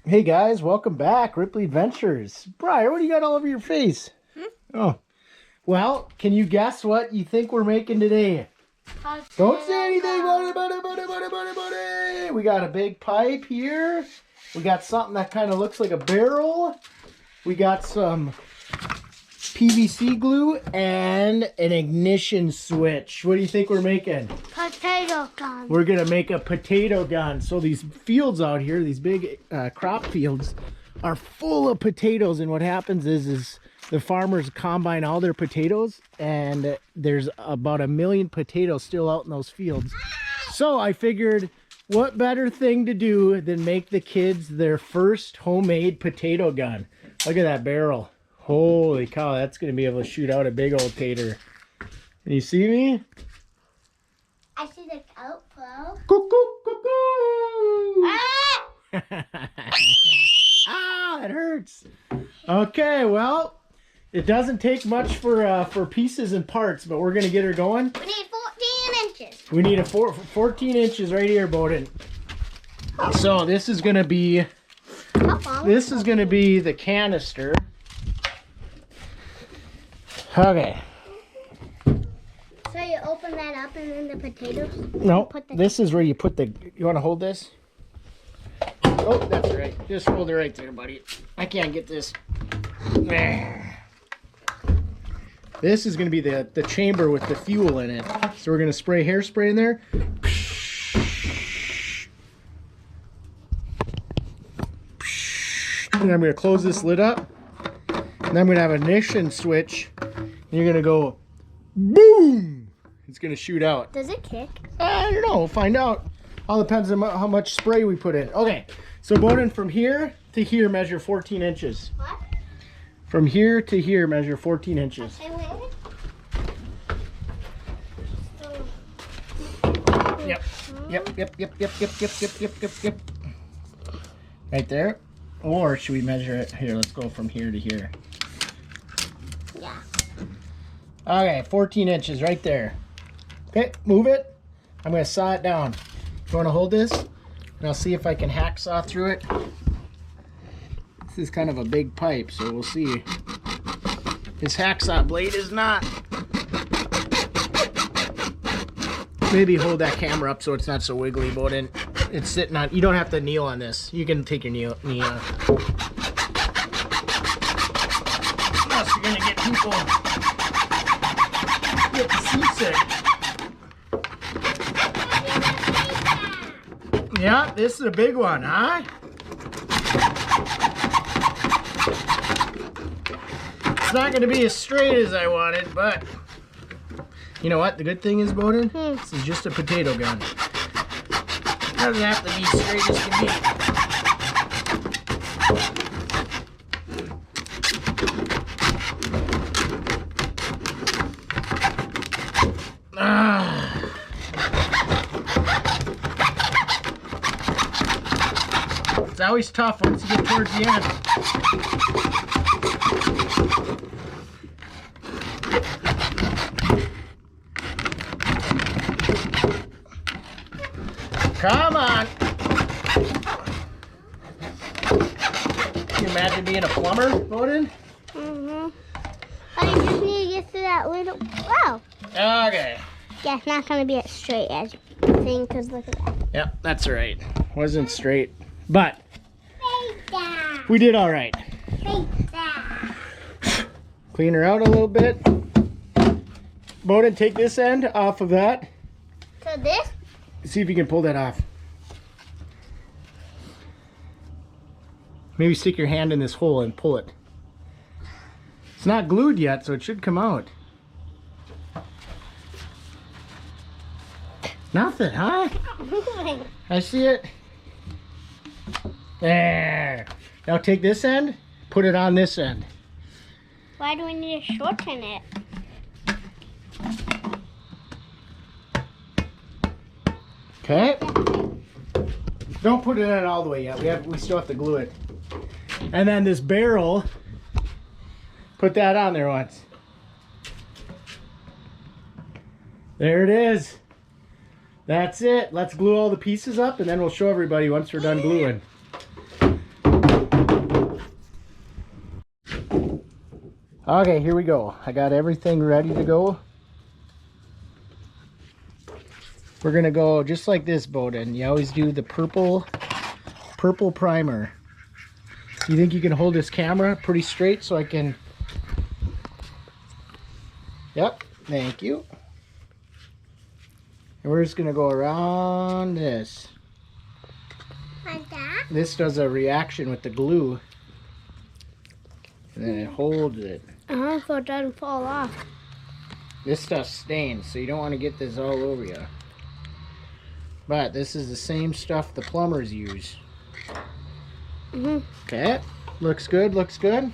Hey guys, welcome back, Ripley Adventures. Briar, what do you got all over your face? Oh, well, can you guess what you think we're making today? Don't say anything, buddy. We got a big pipe here. We got something that kind of looks like a barrel. We got some PVC glue and an ignition switch. What do you think we're making? Potato gun. We're gonna make a potato gun. So these fields out here, these big crop fields, are full of potatoes. And what happens is the farmers combine all their potatoes, and there's about 1 million potatoes still out in those fields. So I figured, what better thing to do than make the kids their first homemade potato gun? Look at that barrel. Holy cow, that's gonna be able to shoot out a big old tater. Can you see me? I see the outflow. Cuckoo, cuckoo! Ah! Ah, it hurts. Okay, well, it doesn't take much for pieces and parts, but we're gonna get her going. We need 14 inches. We need 14 inches right here, Bowden. So this is gonna be the canister. Okay. So you open that up and then the potatoes? No, this is where you put the... You want to hold this? Oh, that's right. Just hold it right there, buddy. I can't get this. This is going to be the chamber with the fuel in it. So we're going to spray hairspray in there. And I'm going to close this lid up. And I'm going to have an ignition switch. And you're going to go boom. It's going to shoot out. Does it kick? I don't know. We'll find out. All depends on how much spray we put in. Okay. So Bowden, from here to here, measure 14 inches. What? From here to here, measure 14 inches. Okay, wait. Yep. Right there. Or should we measure it? Here, let's go from here to here. Yeah. Okay, 14 inches right there. Okay, move it. I'm going to saw it down. You want to hold this? And I'll see if I can hacksaw through it. This is kind of a big pipe, so we'll see. This hacksaw blade is not. Maybe hold that camera up so it's not so wiggly, Bowden. It's sitting on. You don't have to kneel on this. You can take your knee off. Else you're gonna get people seasick. Yeah, this is a big one, huh? It's not gonna be as straight as I wanted, but you know what? The good thing is, Bowden, this is just a potato gun. It doesn't have to be straight as can be. It's always tough once you get towards the end. Come on. Can you imagine being a plumber, Bowden? Mm-hmm. But I just need to get through that little... Wow. Okay. Yeah, it's not going to be as straight as you think, because look at that. Yep, that's right. Wasn't straight, but we did all right. Clean her out a little bit. Bowden, take this end off of that. So this? See if you can pull that off. Maybe stick your hand in this hole and pull it. It's not glued yet, so it should come out. Nothing, huh? I see it. There. Now take this end, put it on this end. Why do we need to shorten it? Okay. Don't put it in all the way yet. We still have to glue it. And then this barrel, put that on there once. There it is. That's it. Let's glue all the pieces up and then we'll show everybody once we're done gluing. Okay, here we go. I got everything ready to go. We're gonna go just like this, Bowden. You always do the purple primer. You think you can hold this camera pretty straight so I can... Yep, thank you. And we're just gonna go around this. Like that? This does a reaction with the glue. And then it holds it. So it doesn't fall off. This stuff stains, so you don't want to get this all over you. But this is the same stuff the plumbers use. Okay, looks good, looks good.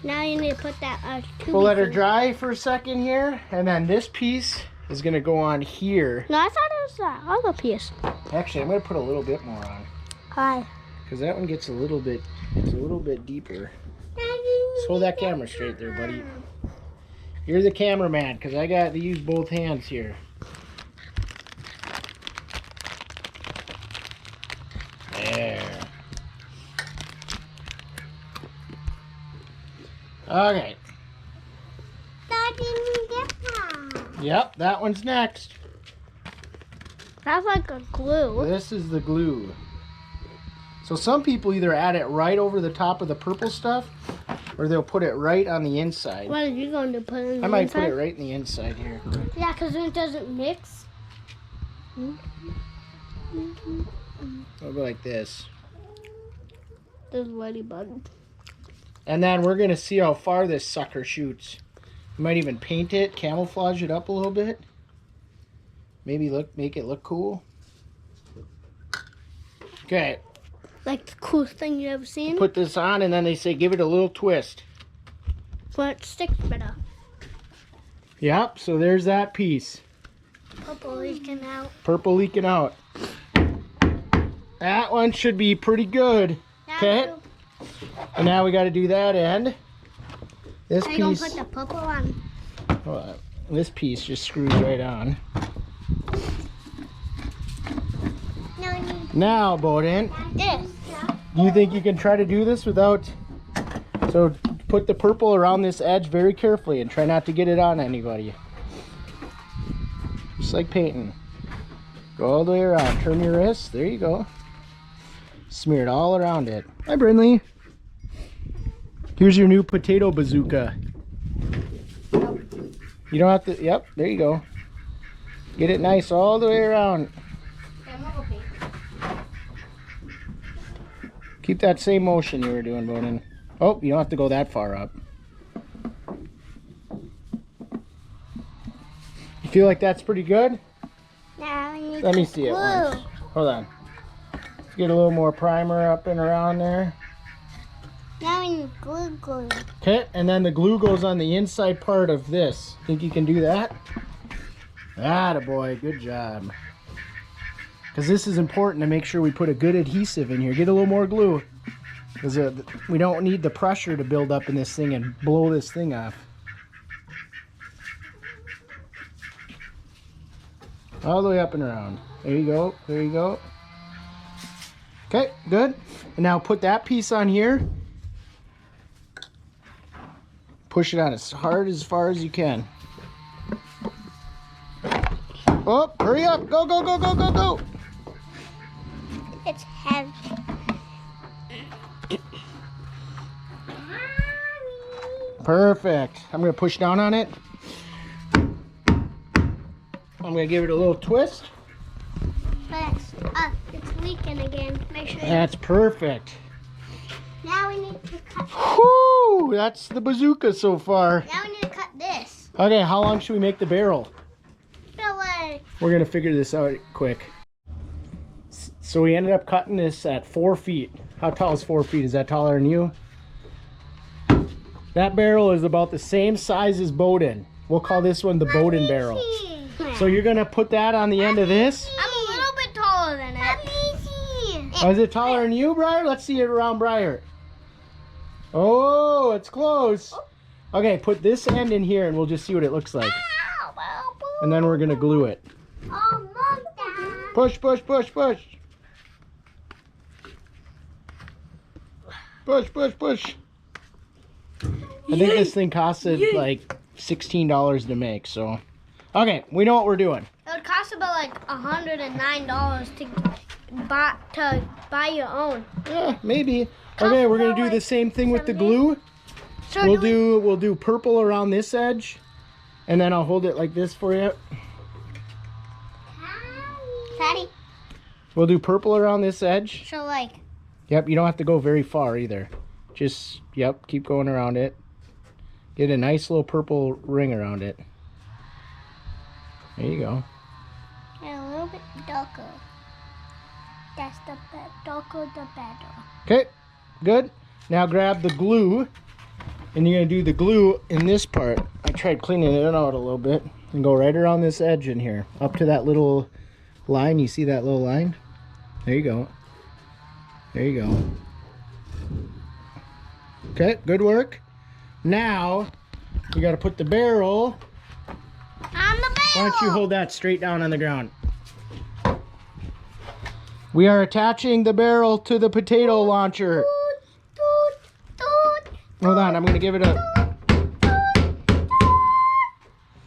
Now you need to put that We'll let her dry for a second here, and then this piece is going to go on here. No, I thought it was that other piece. Actually, I'm going to put a little bit more on. Hi. Because that one gets a little bit deeper. Just hold that camera straight there, buddy. You're the cameraman, because I got to use both hands here. There. Okay. Yep, that one's next. That's like a glue. This is the glue. So some people either add it right over the top of the purple stuff, or they'll put it right on the inside. What are you going to put in the inside? I might put it right in the inside here. Yeah, because then it doesn't mix. It'll go like this. There's ladybug. And then we're going to see how far this sucker shoots. We might even paint it, camouflage it up a little bit. Maybe make it look cool. Okay. Like the coolest thing you ever seen? Put this on, and then they say give it a little twist. So it sticks better. Yep, so there's that piece. Purple leaking out. Purple leaking out. That one should be pretty good. Okay. And now we got to do that end. This Are you going piece. to put the purple on? Well, this piece just screws right on. Now, Bowden, This. do you think you can try to do this without... So put the purple around this edge very carefully and try not to get it on anybody. Just like painting. Go all the way around. Turn your wrist. There you go. Smear it all around it. Hi, Brindley. Here's your new potato bazooka. You don't have to... Yep, there you go. Get it nice all the way around. Keep that same motion you were doing, Bowden. Oh, you don't have to go that far up. You feel like that's pretty good? Now we need Let me see it once. Hold on. Let's get a little more primer up and around there. Now we need glue. Okay, and then the glue goes on the inside part of this. Think you can do that? Attaboy, good job. Because this is important to make sure we put a good adhesive in here. Get a little more glue. Because we don't need the pressure to build up in this thing and blow this thing off. All the way up and around. There you go. There you go. Okay, good. And now put that piece on here. Push it on as hard as far as you can. Oh, hurry up. Go, go, go, go, go, go. It's heavy. Perfect. I'm going to push down on it. I'm going to give it a little twist. But it's leaking again. Make sure. That's perfect. Now we need to cut. Whoo! That's the bazooka so far. Now we need to cut this. Okay, how long should we make the barrel? So like. We're going to figure this out quick. So we ended up cutting this at 4 feet. How tall is 4 feet? Is that taller than you? That barrel is about the same size as Bowden. We'll call this one the Bowden barrel. So you're going to put that on the end of this? I'm a little bit taller than it. Oh, is it taller than you, Briar? Let's see it around Briar. Oh, it's close. Okay, put this end in here and we'll just see what it looks like. And then we're going to glue it. Push, push, push, push. Push, push, push. I think this thing costed like $16 to make, so. Okay, we know what we're doing. It would cost about like $109 to buy your own. Yeah, maybe. Okay, we're gonna do the same thing with the glue. So We'll do purple around this edge, and then I'll hold it like this for you. Daddy. We'll do purple around this edge. So like. Yep, you don't have to go very far either. Just, yep, keep going around it. Get a nice little purple ring around it. There you go. And a little bit darker. That's the darker the better. Okay, good. Now grab the glue, and you're gonna do the glue in this part. I tried cleaning it out a little bit, and go right around this edge in here, up to that little line. You see that little line? There you go. There you go. Okay, good work. Now, we gotta put the barrel. On the barrel! Why don't you hold that straight down on the ground? We are attaching the barrel to the potato launcher. Hold on, I'm gonna give it a...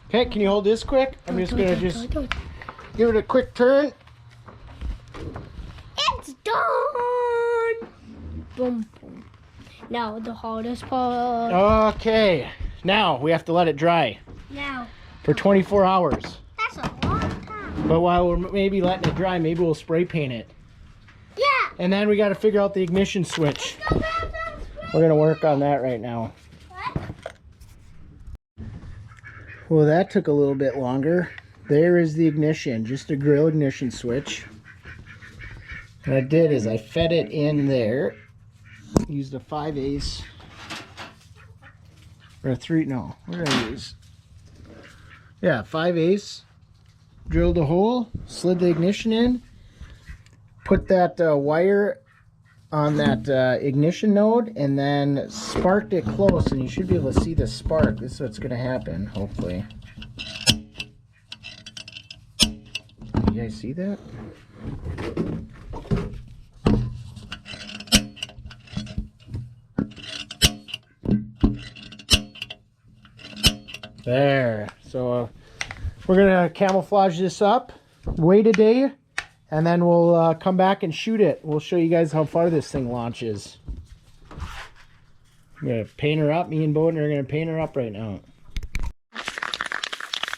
Okay, can you hold this quick? I'm just gonna give it a quick turn. It's done! Boom, boom. Now the hardest part. Okay, now we have to let it dry Now. for 24 hours. That's a long time. But while we're maybe letting it dry, maybe we'll spray paint it. Yeah. And then we gotta figure out the ignition switch. We're gonna work on that right now. What? Well, that took a little bit longer. There is the ignition, just a grill ignition switch. What I did is I fed it in there. Used a 5/8 or a 3. No, what did I use? Yeah, 5/8. Drilled a hole, slid the ignition in, put that wire on that ignition node, and then sparked it close. And you should be able to see the spark. This is what's going to happen, hopefully. You guys see that? There. So we're gonna camouflage this up, wait a day, and then we'll come back and shoot it. We'll show you guys how far this thing launches. I'm gonna paint her up. Me and Bowden are gonna paint her up right now.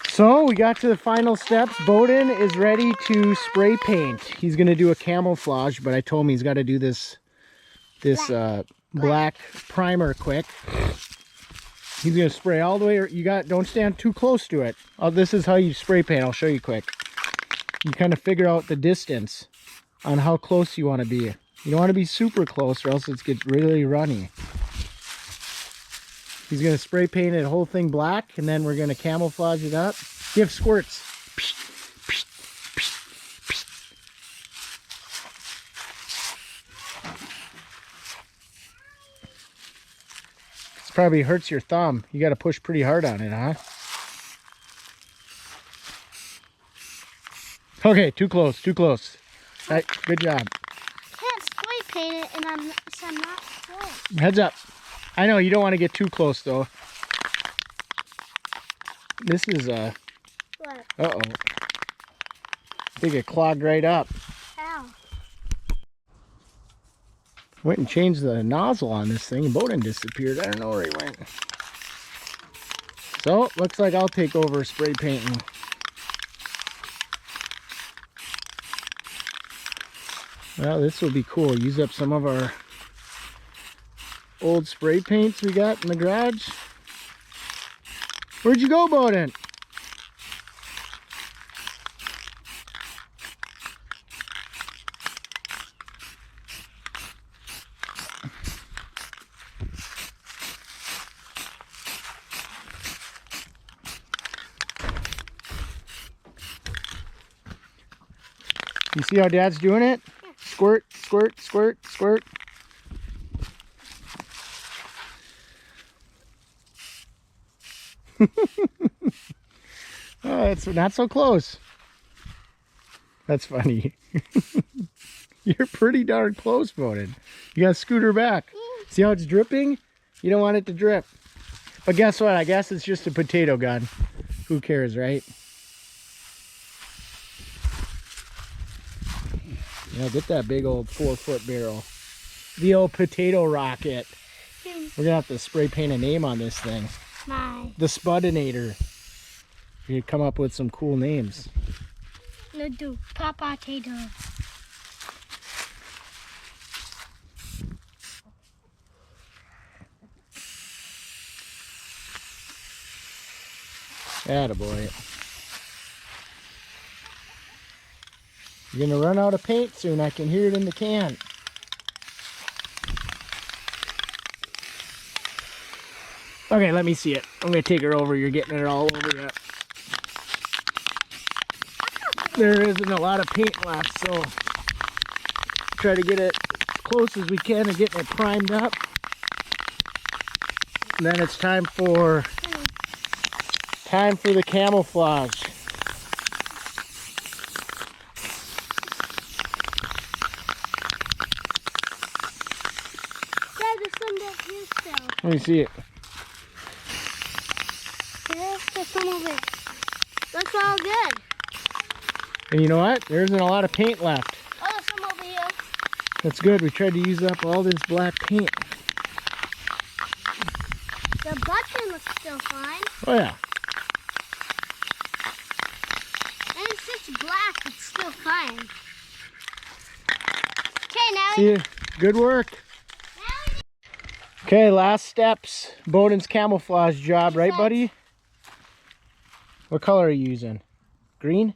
So we got to the final steps. Bowden is ready to spray paint. He's gonna do a camouflage, but I told him he's got to do this black primer quick. He's gonna spray all the way. Don't stand too close to it. This is how you spray paint. I'll show you quick. You kind of figure out the distance on how close you want to be. You don't want to be super close, or else it gets really runny. He's gonna spray paint the whole thing black, and then we're gonna camouflage it up. Give squirts. Probably hurts your thumb. You got to push pretty hard on it, huh? Okay, too close, too close. All right, good job. I can't spray paint it, and I'm not close. Heads up. I know you don't want to get too close though. This is What? uh-oh. I think it clogged right up. How? Went and changed the nozzle on this thing, and Bowden disappeared. I don't know where he went. So, looks like I'll take over spray painting. Well, this will be cool. Use up some of our old spray paints we got in the garage. Where'd you go, Bowden? You see how Dad's doing it? Squirt, squirt, squirt, squirt. Oh, it's not so close. That's funny. You're pretty darn close, Bowden. You gotta scoot her back. See how it's dripping? You don't want it to drip. But guess what? I guess it's just a potato gun. Who cares, right? Yeah, get that big old 4-foot barrel. The old potato rocket. We're gonna have to spray paint a name on this thing. My. The Spudinator. You come up with some cool names. No, do potato. Attaboy. You're gonna run out of paint soon. I can hear it in the can. Okay, let me see it. I'm gonna take her over. You're getting it all over you. There isn't a lot of paint left, so try to get it as close as we can and getting it primed up. And then it's time for the camouflage. Dad, there's some back here still. Let me see it. There's some of it. Looks all good. And you know what? There isn't a lot of paint left. Oh, there's some over here. That's good. We tried to use up all this black paint. The button looks still fine. Oh yeah. And it's just black. It's still fine. Okay, now. See you. Good work. Okay, last steps. Bowden's camouflage job, right, buddy? What color are you using? Green?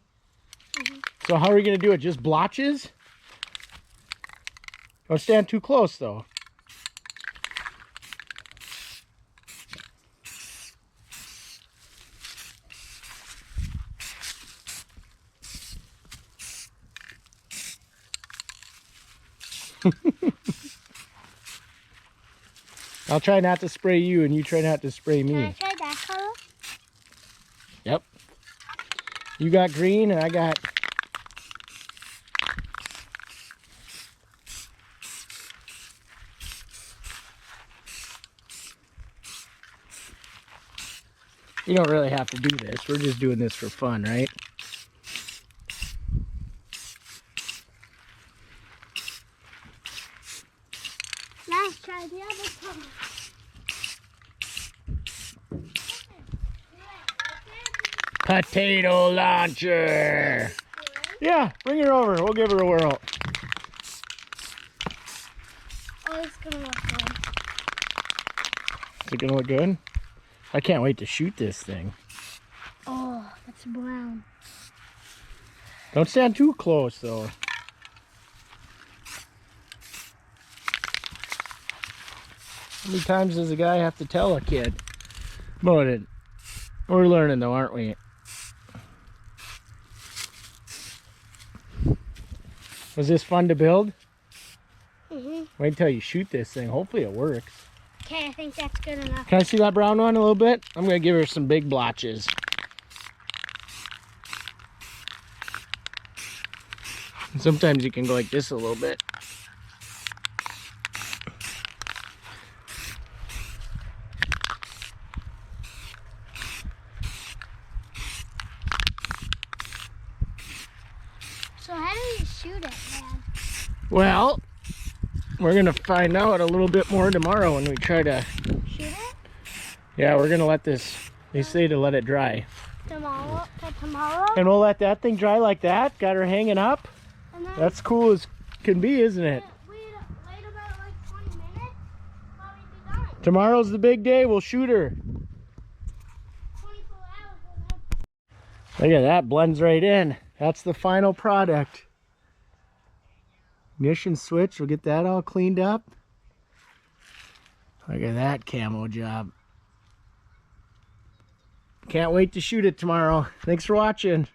So how are we going to do it? Just blotches? Don't stand too close, though. I'll try not to spray you, and you try not to spray me. Can I try that color? Yep. You got green, and I got... You don't really have to do this. We're just doing this for fun, right? Let's try the other color. Potato launcher. Yeah, bring her over. We'll give her a whirl. Oh, it's gonna look good. Is it gonna look good? I can't wait to shoot this thing. Oh, that's brown. Don't stand too close, though. How many times does a guy have to tell a kid about it? We're learning, though, aren't we? Was this fun to build? Wait until you shoot this thing. Hopefully it works. Okay, I think that's good enough. Can I see that brown one a little bit? I'm going to give her some big blotches. Sometimes you can go like this a little bit. So how do you shoot it, Dad? Well, we're going to find out a little bit more tomorrow when we try to... Shoot it? Yeah, we're going to let this... They say to let it dry. Tomorrow? Tomorrow? And we'll let that thing dry like that. Got her hanging up. And then That's cool as can be, isn't it? wait about like 20 minutes. Probably be done. Tomorrow's the big day. We'll shoot her. 24 hours. Look at that. Blends right in. That's the final product. Ignition switch. We'll get that all cleaned up. Look at that camo job. Can't wait to shoot it tomorrow. Thanks for watching.